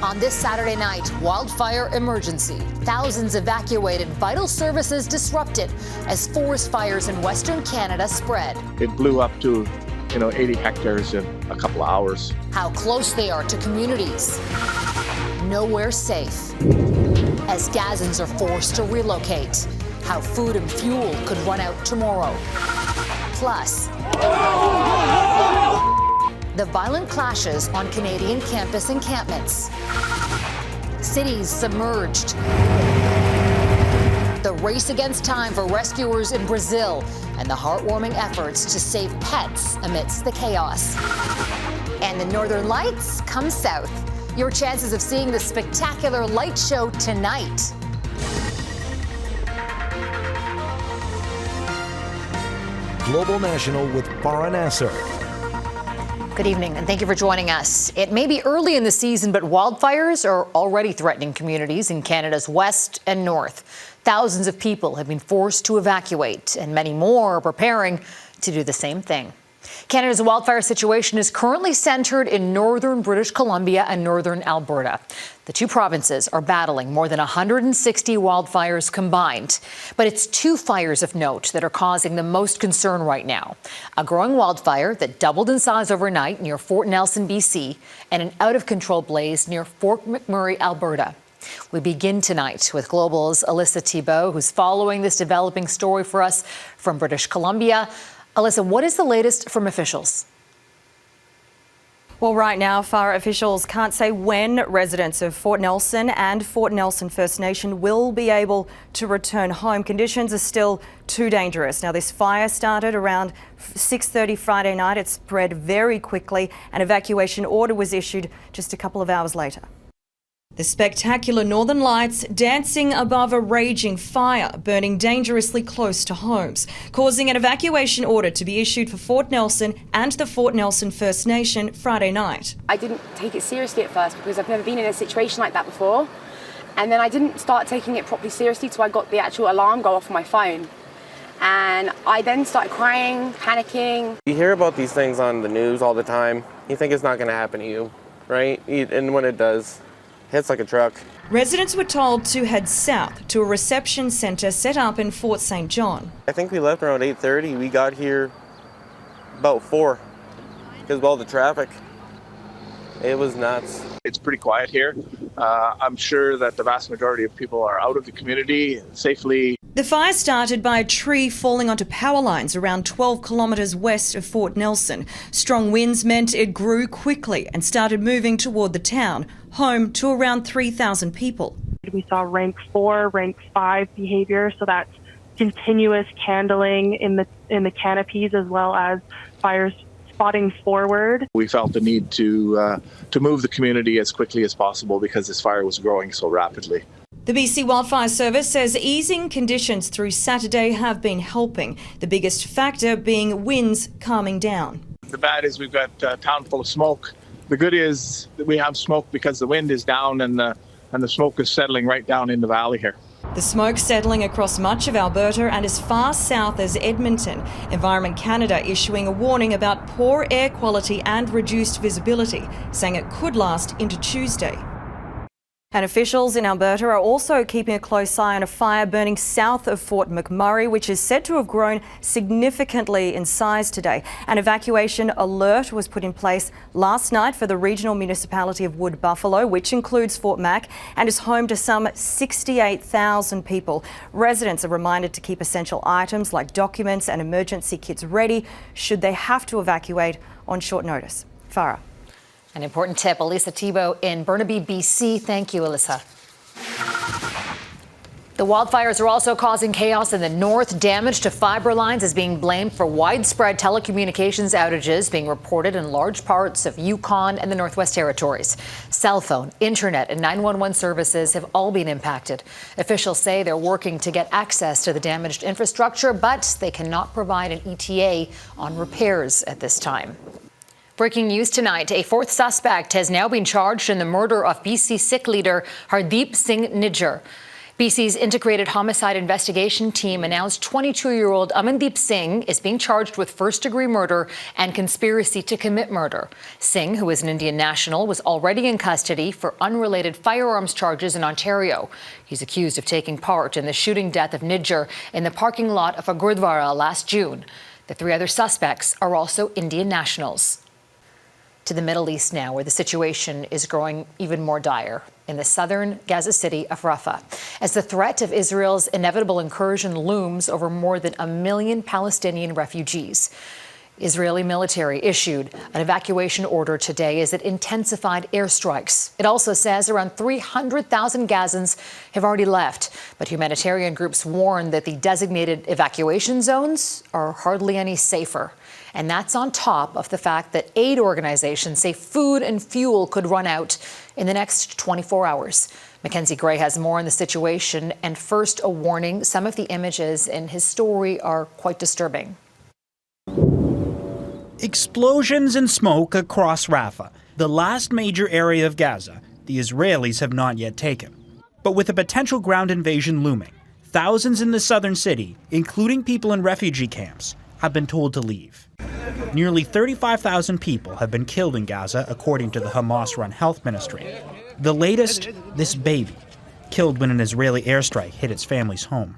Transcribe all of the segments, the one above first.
On this Saturday night, wildfire emergency. Thousands evacuated, vital services disrupted as forest fires in Western Canada spread. It blew up to, 80 hectares in a couple of hours. How close they are to communities. Nowhere safe. As Gazans are forced to relocate. How food and fuel could run out tomorrow. Plus, the violent clashes on Canadian campus encampments. Cities submerged. The race against time for rescuers in Brazil and the heartwarming efforts to save pets amidst the chaos. And the Northern Lights come south. Your chances of seeing the spectacular light show tonight. Global National with Farah Nasser. Good evening, and thank you for joining us. It may be early in the season, but wildfires are already threatening communities in Canada's west and north. Thousands of people have been forced to evacuate, and many more are preparing to do the same thing. Canada's wildfire situation is currently centred in northern British Columbia and northern Alberta. The two provinces are battling more than 160 wildfires combined. But it's two fires of note that are causing the most concern right now. A growing wildfire that doubled in size overnight near Fort Nelson, BC, and an out-of-control blaze near Fort McMurray, Alberta. We begin tonight with Global's Alissa Thibeault, who's following this developing story for us from British Columbia. Alissa, what is the latest from officials? Well, right now, Farah, officials can't say when residents of Fort Nelson and Fort Nelson First Nation will be able to return home. Conditions are still too dangerous. Now, this fire started around 6:30 Friday night. It spread very quickly. An evacuation order was issued just a couple of hours later. The spectacular Northern Lights dancing above a raging fire, burning dangerously close to homes, causing an evacuation order to be issued for Fort Nelson and the Fort Nelson First Nation Friday night. I didn't take it seriously at first because I've never been in a situation like that before. And then I didn't start taking it properly seriously till I got the actual alarm go off on my phone. And I then started crying, panicking. You hear about these things on the news all the time. You think it's not going to happen to you, right? And when it does, hits like a truck. Residents were told to head south to a reception centre set up in Fort St. John. I think we left around 8:30. We got here about 4 because of all the traffic. It was nuts. It's pretty quiet here. I'm sure that the vast majority of people are out of the community safely. The fire started by a tree falling onto power lines around 12 kilometres west of Fort Nelson. Strong winds meant it grew quickly and started moving toward the town, home to around 3,000 people. We saw rank 4, rank 5 behaviour, so that's continuous candling in the canopies as well as fires spotting forward. We felt the need to move the community as quickly as possible because this fire was growing so rapidly. The BC Wildfire Service says easing conditions through Saturday have been helping, the biggest factor being winds calming down. The bad is we've got a town full of smoke. The good is that we have smoke because the wind is down and the smoke is settling right down in the valley here. The smoke settling across much of Alberta and as far south as Edmonton. Environment Canada issuing a warning about poor air quality and reduced visibility, saying it could last into Tuesday. And officials in Alberta are also keeping a close eye on a fire burning south of Fort McMurray, which is said to have grown significantly in size today. An evacuation alert was put in place last night for the regional municipality of Wood Buffalo, which includes Fort Mac and is home to some 68,000 people. Residents are reminded to keep essential items like documents and emergency kits ready should they have to evacuate on short notice. Farah. An important tip. Alissa Thibeault in Burnaby, BC. Thank you, Alissa. The wildfires are also causing chaos in the north. Damage to fiber lines is being blamed for widespread telecommunications outages being reported in large parts of Yukon and the Northwest Territories. Cell phone, internet and 911 services have all been impacted. Officials say they're working to get access to the damaged infrastructure, but they cannot provide an ETA on repairs at this time. Breaking news tonight, a fourth suspect has now been charged in the murder of BC Sikh leader Hardeep Singh Nijjar. BC's Integrated Homicide Investigation Team announced 22-year-old Hardeep Singh is being charged with first-degree murder and conspiracy to commit murder. Singh, who is an Indian national, was already in custody for unrelated firearms charges in Ontario. He's accused of taking part in the shooting death of Nijjar in the parking lot of a Gurdwara last June. The 3 other suspects are also Indian nationals. To the Middle East now, where the situation is growing even more dire in the southern Gaza city of Rafah, as the threat of Israel's inevitable incursion looms over more than 1 million Palestinian refugees. Israeli military issued an evacuation order today as it intensified airstrikes. It also says around 300,000 Gazans have already left, but humanitarian groups warn that the designated evacuation zones are hardly any safer. And that's on top of the fact that aid organizations say food and fuel could run out in the next 24 hours. Mackenzie Gray has more on the situation. And first, a warning. Some of the images in his story are quite disturbing. Explosions and smoke across Rafah, the last major area of Gaza the Israelis have not yet taken. But with a potential ground invasion looming, thousands in the southern city, including people in refugee camps, have been told to leave. Nearly 35,000 people have been killed in Gaza, according to the Hamas-run health ministry. The latest, this baby, killed when an Israeli airstrike hit its family's home.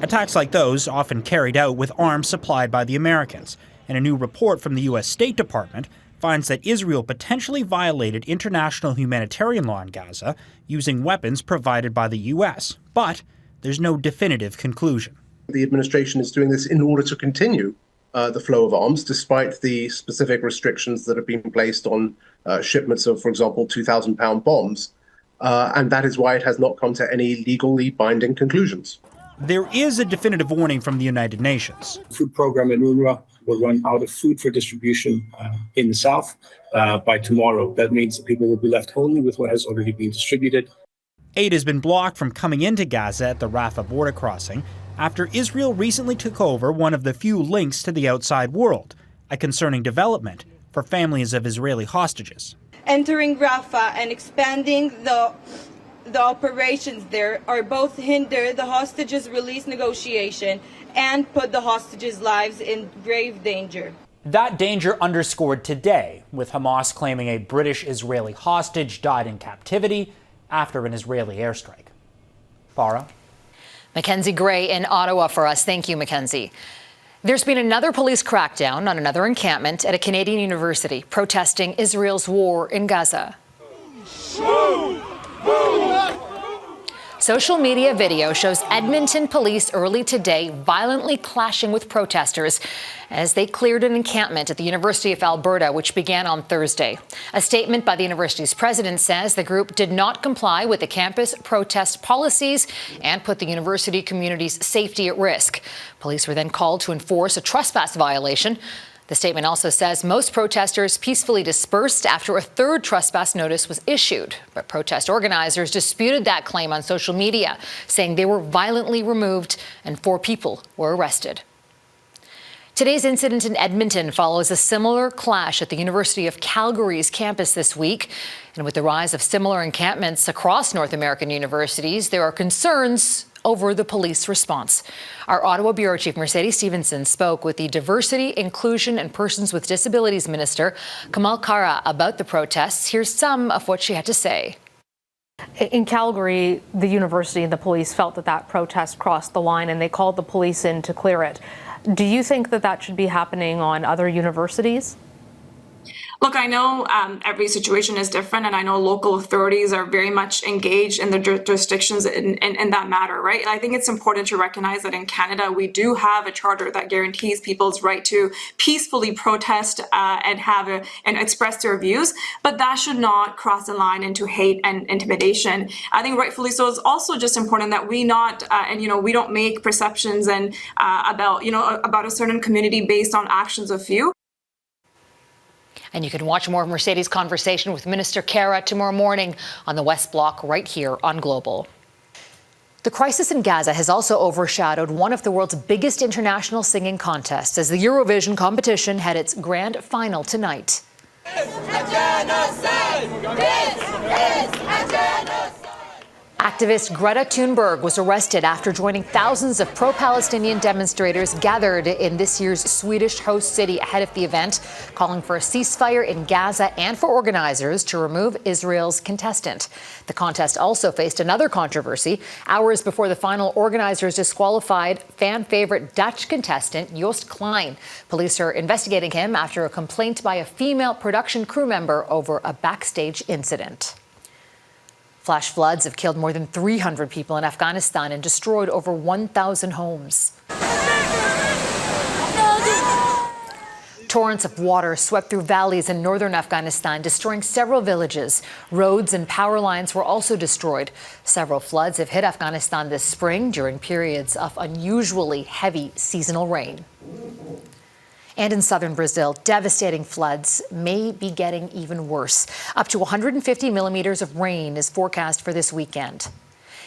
Attacks like those often carried out with arms supplied by the Americans, and a new report from the U.S. State Department finds that Israel potentially violated international humanitarian law in Gaza using weapons provided by the U.S., but there's no definitive conclusion. The administration is doing this in order to continue the flow of arms, despite the specific restrictions that have been placed on shipments of, for example, 2,000-pound bombs. And that is why it has not come to any legally binding conclusions. There is a definitive warning from the United Nations. The food program in UNRWA will run out of food for distribution in the south by tomorrow. That means that people will be left only with what has already been distributed. Aid has been blocked from coming into Gaza at the Rafah border crossing after Israel recently took over one of the few links to the outside world, a concerning development for families of Israeli hostages. Entering Rafah and expanding the operations there are both hinder the hostages release negotiation and put the hostages' lives in grave danger. That danger underscored today, with Hamas claiming a British-Israeli hostage died in captivity after an Israeli airstrike. Farah? Mackenzie Gray in Ottawa for us. Thank you, Mackenzie. There's been another police crackdown on another encampment at a Canadian university protesting Israel's war in Gaza. Social media video shows Edmonton police early today violently clashing with protesters as they cleared an encampment at the University of Alberta, which began on Thursday. A statement by the university's president says the group did not comply with the campus protest policies and put the university community's safety at risk. Police were then called to enforce a trespass violation. The statement also says most protesters peacefully dispersed after a third trespass notice was issued. But protest organizers disputed that claim on social media, saying they were violently removed and 4 people were arrested. Today's incident in Edmonton follows a similar clash at the University of Calgary's campus this week. And with the rise of similar encampments across North American universities, there are concerns over the police response. Our Ottawa Bureau Chief Mercedes Stephenson spoke with the Diversity, Inclusion and Persons with Disabilities Minister, Kamal Khera, about the protests. Here's some of what she had to say. In Calgary, the university and the police felt that protest crossed the line and they called the police in to clear it. Do you think that should be happening on other universities? Look, I know every situation is different, and I know local authorities are very much engaged in the jurisdictions in that matter, right? And I think it's important to recognize that in Canada, we do have a charter that guarantees people's right to peacefully protest and express their views, but that should not cross the line into hate and intimidation. I think rightfully so. It's also just important that we we don't make perceptions and about a certain community based on actions of few. And you can watch more of Mercedes' conversation with Minister Khera tomorrow morning on the West Block right here on Global. The crisis in Gaza has also overshadowed one of the world's biggest international singing contests as the Eurovision competition had its grand final tonight. Activist Greta Thunberg was arrested after joining thousands of pro-Palestinian demonstrators gathered in this year's Swedish host city ahead of the event, calling for a ceasefire in Gaza and for organizers to remove Israel's contestant. The contest also faced another controversy. Hours before the final, organizers disqualified fan favorite Dutch contestant Joost Klein. Police are investigating him after a complaint by a female production crew member over a backstage incident. Flash floods have killed more than 300 people in Afghanistan and destroyed over 1,000 homes. Torrents of water swept through valleys in northern Afghanistan, destroying several villages. Roads and power lines were also destroyed. Several floods have hit Afghanistan this spring during periods of unusually heavy seasonal rain. And in southern Brazil, devastating floods may be getting even worse. Up to 150 millimeters of rain is forecast for this weekend.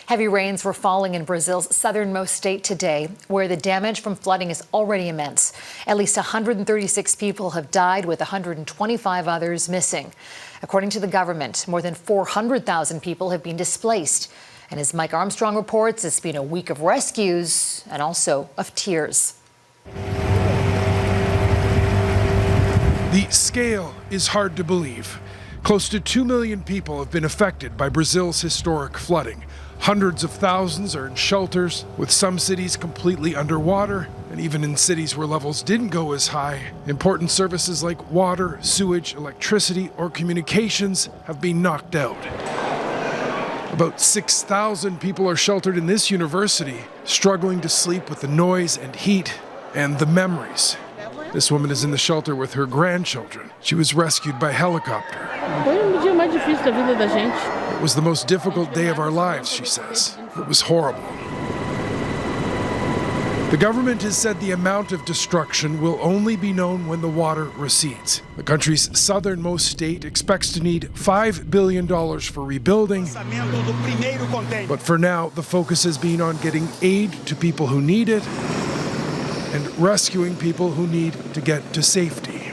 Heavy rains were falling in Brazil's southernmost state today, where the damage from flooding is already immense. At least 136 people have died, with 125 others missing. According to the government, more than 400,000 people have been displaced. And as Mike Armstrong reports, it's been a week of rescues and also of tears. The scale is hard to believe. Close to 2 million people have been affected by Brazil's historic flooding. Hundreds of thousands are in shelters, with some cities completely underwater, and even in cities where levels didn't go as high, important services like water, sewage, electricity, or communications have been knocked out. About 6,000 people are sheltered in this university, struggling to sleep with the noise and heat and the memories. This woman is in the shelter with her grandchildren. She was rescued by helicopter. It was the most difficult day of our lives, she says. It was horrible. The government has said the amount of destruction will only be known when the water recedes. The country's southernmost state expects to need $5 billion for rebuilding. But for now, the focus has been on getting aid to people who need it and rescuing people who need to get to safety.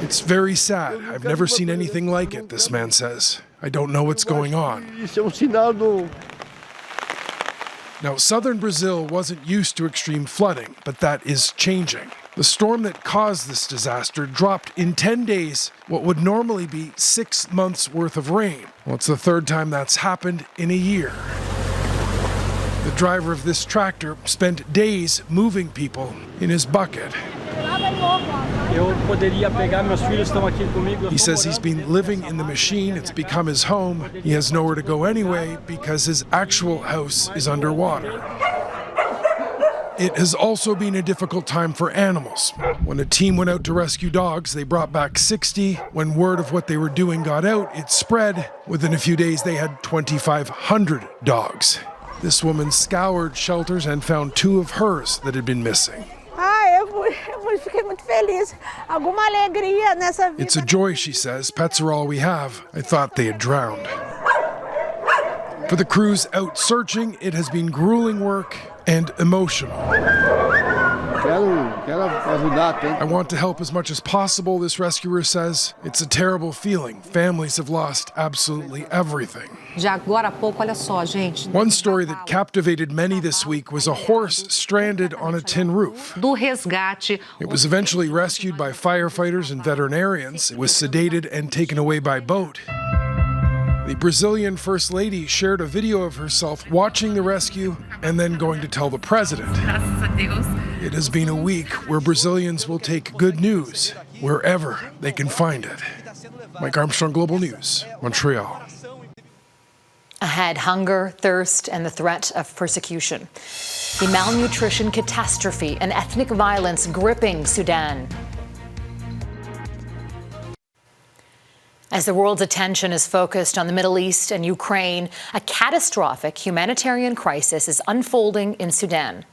It's very sad. I've never seen anything like it, this man says. I don't know what's going on. Now, southern Brazil wasn't used to extreme flooding, but that is changing. The storm that caused this disaster dropped in 10 days what would normally be 6 months' worth of rain. Well, it's the third time that's happened in a year. The driver of this tractor spent days moving people in his bucket. He says he's been living in the machine. It's become his home. He has nowhere to go anyway because his actual house is underwater. It has also been a difficult time for animals. When a team went out to rescue dogs, they brought back 60. When word of what they were doing got out, it spread. Within a few days, they had 2,500 dogs. This woman scoured shelters and found 2 of hers that had been missing. It's a joy, she says. Pets are all we have. I thought they had drowned. For the crews out searching, it has been grueling work and emotional. I want to help as much as possible, this rescuer says. It's a terrible feeling. Families have lost absolutely everything. One story that captivated many this week was a horse stranded on a tin roof. It was eventually rescued by firefighters and veterinarians. It was sedated and taken away by boat. The Brazilian First Lady shared a video of herself watching the rescue and then going to tell the president. It has been a week where Brazilians will take good news wherever they can find it. Mike Armstrong, Global News, Montreal. Ahead, hunger, thirst, and the threat of persecution. The malnutrition catastrophe and ethnic violence gripping Sudan. As the world's attention is focused on the Middle East and Ukraine, a catastrophic humanitarian crisis is unfolding in Sudan.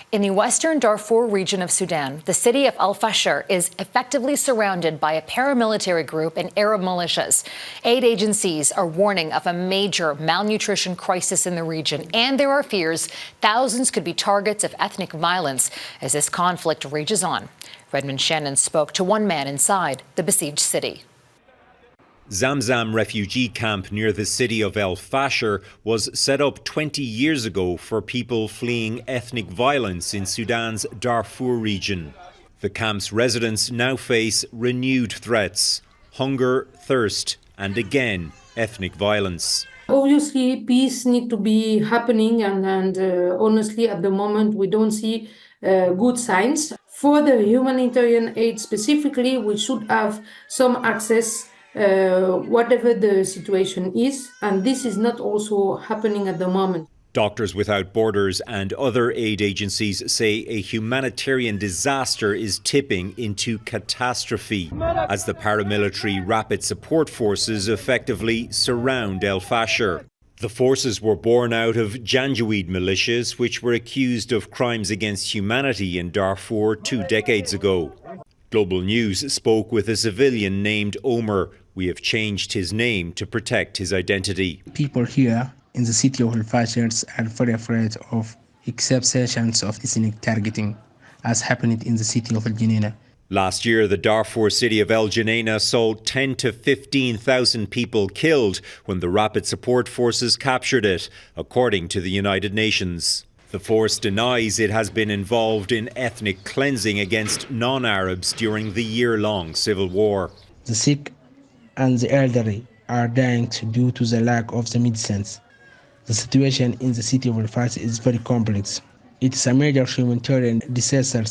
In the western Darfur region of Sudan, the city of Al-Fashir is effectively surrounded by a paramilitary group and Arab militias. Aid agencies are warning of a major malnutrition crisis in the region, and there are fears thousands could be targets of ethnic violence as this conflict rages on. Redmond Shannon spoke to one man inside the besieged city. Zamzam refugee camp near the city of El Fasher was set up 20 years ago for people fleeing ethnic violence in Sudan's Darfur region. The camp's residents now face renewed threats: hunger, thirst, and again, ethnic violence. Obviously, peace needs to be happening, and honestly, at the moment, we don't see good signs. For the humanitarian aid specifically, we should have some access, whatever the situation is, and this is not also happening at the moment. Doctors Without Borders and other aid agencies say a humanitarian disaster is tipping into catastrophe as the paramilitary Rapid Support Forces effectively surround El Fasher. The forces were born out of Janjaweed militias, which were accused of crimes against humanity in Darfur 2 decades ago. Global News spoke with a civilian named Omer. We have changed his name to protect his identity. People here in the city of El Fasher are very afraid of exceptions of ethnic targeting, as happened in the city of El Geneina. Last year, the Darfur city of El Geneina saw 10 to 15,000 people killed when the Rapid Support Forces captured it, according to the United Nations. The force denies it has been involved in ethnic cleansing against non-Arabs during the year-long civil war. The sick and the elderly are dying due to the lack of the medicines. The situation in the city of El Fasher is very complex. It is a major humanitarian disaster.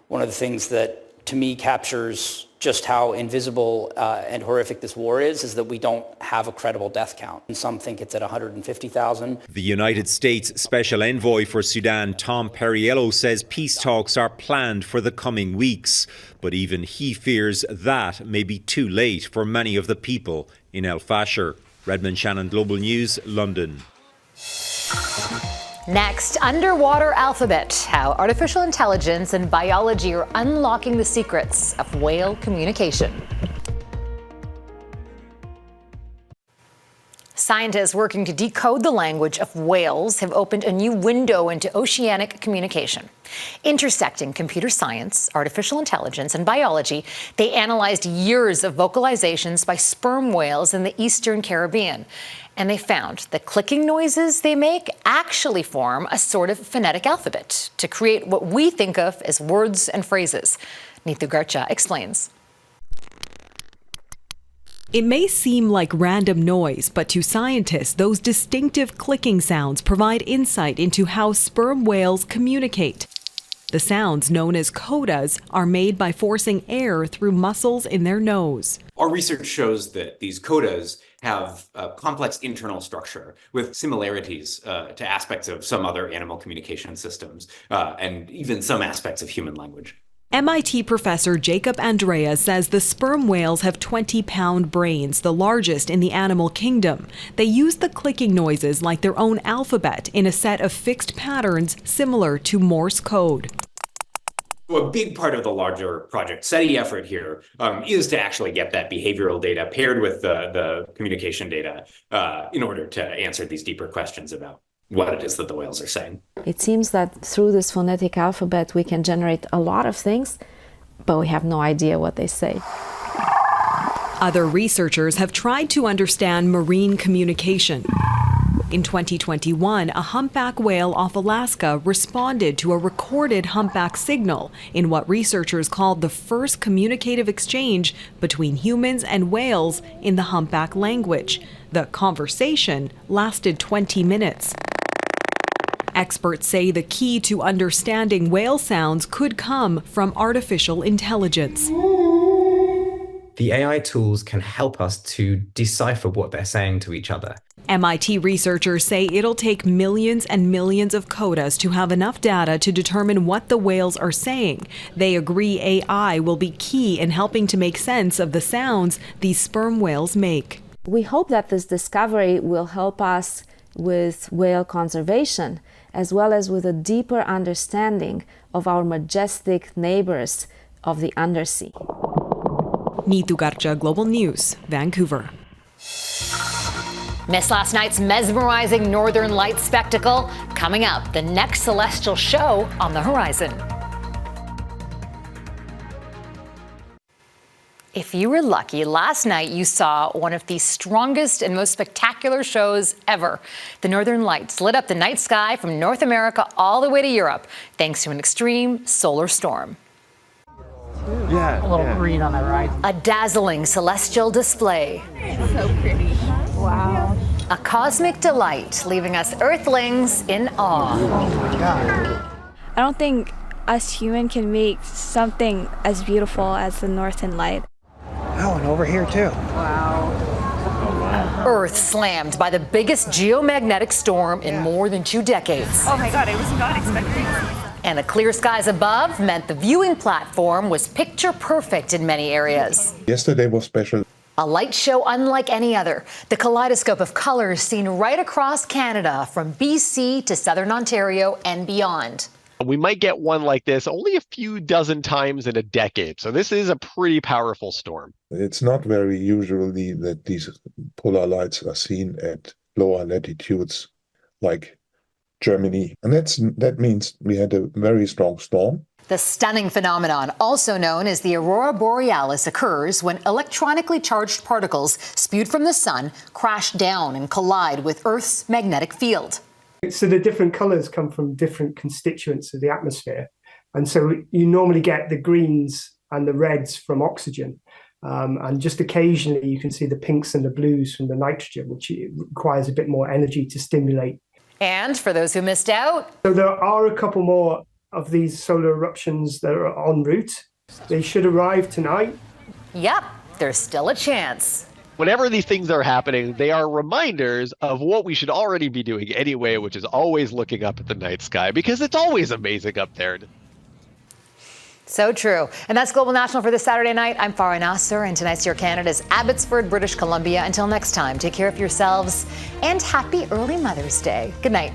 One of the things that, to me, captures just how invisible and horrific this war is that we don't have a credible death count. And some think it's at 150,000. The United States Special Envoy for Sudan, Tom Perriello, says peace talks are planned for the coming weeks. But even he fears that may be too late for many of the people in El Fasher. Redmond Shannon, Global News, London. Next, underwater alphabet, how artificial intelligence and biology are unlocking the secrets of whale communication. Scientists working to decode the language of whales have opened a new window into oceanic communication. Intersecting computer science, artificial intelligence, and biology, they analyzed years of vocalizations by sperm whales in the Eastern Caribbean. And they found that clicking noises they make actually form a sort of phonetic alphabet to create what we think of as words and phrases. Neethu Garcha explains. It may seem like random noise, but to scientists, those distinctive clicking sounds provide insight into how sperm whales communicate. The sounds, known as codas, are made by forcing air through muscles in their nose. Our research shows that these codas have a complex internal structure with similarities to aspects of some other animal communication systems and even some aspects of human language. MIT professor Jacob Andrea says the sperm whales have 20-pound brains, the largest in the animal kingdom. They use the clicking noises like their own alphabet in a set of fixed patterns similar to Morse code. A big part of the larger Project SETI effort here is to actually get that behavioral data paired with the communication data in order to answer these deeper questions about what it is that the whales are saying. It seems that through this phonetic alphabet we can generate a lot of things, but we have no idea what they say. Other researchers have tried to understand marine communication. In 2021, a humpback whale off Alaska responded to a recorded humpback signal in what researchers called the first communicative exchange between humans and whales in the humpback language. The conversation lasted 20 minutes. Experts say the key to understanding whale sounds could come from artificial intelligence. The AI tools can help us to decipher what they're saying to each other. MIT researchers say it'll take millions and millions of codas to have enough data to determine what the whales are saying. They agree AI will be key in helping to make sense of the sounds these sperm whales make. We hope that this discovery will help us with whale conservation, as well as with a deeper understanding of our majestic neighbors of the undersea. Neethu Garcha, Global News, Vancouver. Missed last night's mesmerizing Northern Lights spectacle? Coming up, the next celestial show on the horizon. If you were lucky, last night you saw one of the strongest and most spectacular shows ever. The Northern Lights lit up the night sky from North America all the way to Europe, thanks to an extreme solar storm. Yeah, a little green on the right. A dazzling celestial display. So pretty. Wow. A cosmic delight, leaving us Earthlings in awe. Oh my God. I don't think us humans can make something as beautiful as the Northern Light. Oh, and over here too. Wow. Earth slammed by the biggest geomagnetic storm in more than 2 decades. Oh my God, I was not expecting this. And the clear skies above meant the viewing platform was picture perfect in many areas. Yesterday was special. A light show unlike any other. The kaleidoscope of colors seen right across Canada, from BC to southern Ontario and beyond. We might get one like this only a few dozen times in a decade. So this is a pretty powerful storm. It's not very usually that these polar lights are seen at lower latitudes like Germany. And that means we had a very strong storm. The stunning phenomenon, also known as the aurora borealis, occurs when electronically charged particles spewed from the sun crash down and collide with Earth's magnetic field. So the different colours come from different constituents of the atmosphere. And so you normally get the greens and the reds from oxygen. And just occasionally you can see the pinks and the blues from the nitrogen, which requires a bit more energy to stimulate. And for those who missed out, so there are a couple more of these solar eruptions that are en route. They should arrive tonight. Yep, there's still a chance. Whenever these things are happening, they are reminders of what we should already be doing anyway, which is always looking up at the night sky, because it's always amazing up there. So true. And that's Global National for this Saturday night. I'm Farah Nasser, and tonight's your Canada's Abbotsford, British Columbia. Until next time, take care of yourselves and happy early Mother's Day. Good night.